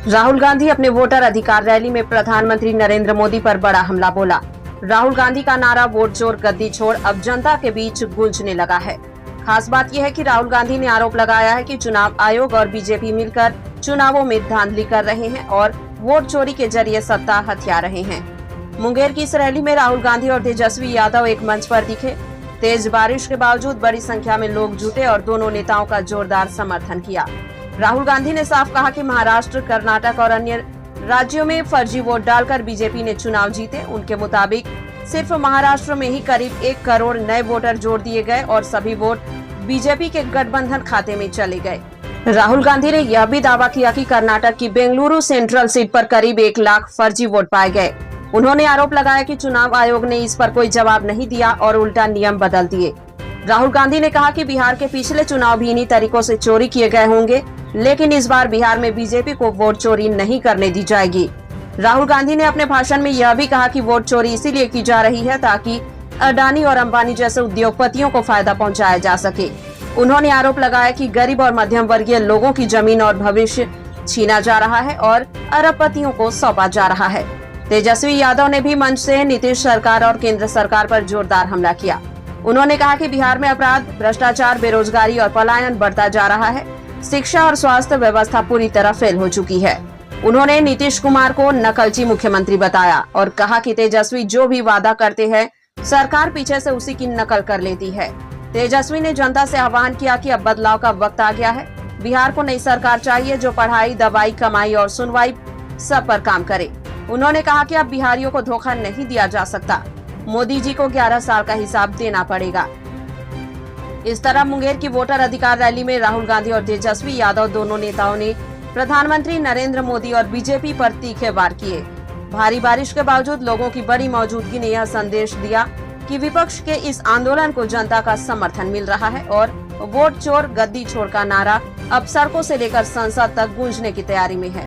राहुल गांधी अपने वोटर अधिकार रैली में प्रधानमंत्री नरेंद्र मोदी पर बड़ा हमला बोला। राहुल गांधी का नारा वोट चोर गद्दी छोड़ अब जनता के बीच गूंजने लगा है। खास बात यह है कि राहुल गांधी ने आरोप लगाया है कि चुनाव आयोग और बीजेपी मिलकर चुनावों में धांधली कर रहे हैं और वोट चोरी के जरिए सत्ता हथिया रहे हैं। मुंगेर की इस रैली में राहुल गांधी और तेजस्वी यादव एक मंच पर दिखे। तेज बारिश के बावजूद बड़ी संख्या में लोग जुटे और दोनों नेताओं का जोरदार समर्थन किया। राहुल गांधी ने साफ कहा कि महाराष्ट्र, कर्नाटक और अन्य राज्यों में फर्जी वोट डालकर बीजेपी ने चुनाव जीते। उनके मुताबिक सिर्फ महाराष्ट्र में ही करीब 1 करोड़ नए वोटर जोड़ दिए गए और सभी वोट बीजेपी के गठबंधन खाते में चले गए। राहुल गांधी ने यह भी दावा किया कि कर्नाटक की बेंगलुरु सेंट्रल सीट पर करीब 1 लाख फर्जी वोट पाए गए। उन्होंने आरोप लगाया कि चुनाव आयोग ने इस पर कोई जवाब नहीं दिया और उल्टा नियम बदल दिए। राहुल गांधी ने कहा कि बिहार के पिछले चुनाव भी इन्हीं तरीकों से चोरी किए गए होंगे, लेकिन इस बार बिहार में बीजेपी को वोट चोरी नहीं करने दी जाएगी। राहुल गांधी ने अपने भाषण में यह भी कहा कि वोट चोरी इसीलिए की जा रही है ताकि अडानी और अंबानी जैसे उद्योगपतियों को फायदा पहुंचाया जा सके। उन्होंने आरोप लगाया कि गरीब और मध्यम वर्गीय लोगों की जमीन और भविष्य छीना जा रहा है और अरबपतियों को सौंपा जा रहा है। तेजस्वी यादव ने भी मंच से नीतीश सरकार और केंद्र सरकार पर जोरदार हमला किया। उन्होंने कहा कि बिहार में अपराध, भ्रष्टाचार, बेरोजगारी और पलायन बढ़ता जा रहा है। शिक्षा और स्वास्थ्य व्यवस्था पूरी तरह फेल हो चुकी है। उन्होंने नीतीश कुमार को नकलची मुख्यमंत्री बताया और कहा कि तेजस्वी जो भी वादा करते हैं सरकार पीछे से उसी की नकल कर लेती है। तेजस्वी ने जनता से आह्वान किया कि अब बदलाव का वक्त आ गया है। बिहार को नई सरकार चाहिए जो पढ़ाई, दवाई, कमाई और सुनवाई सब पर काम करे। उन्होंने कहा कि अब बिहारियों को धोखा नहीं दिया जा सकता। मोदी जी को 11 साल का हिसाब देना पड़ेगा। इस तरह मुंगेर की वोटर अधिकार रैली में राहुल गांधी और तेजस्वी यादव दोनों नेताओं ने प्रधानमंत्री नरेंद्र मोदी और बीजेपी पर तीखे वार किए। भारी बारिश के बावजूद लोगों की बड़ी मौजूदगी ने यह संदेश दिया कि विपक्ष के इस आंदोलन को जनता का समर्थन मिल रहा है और वोट चोर गद्दी छोड़ का नारा अब सड़कों से लेकर संसद तक गूंजने की तैयारी में है।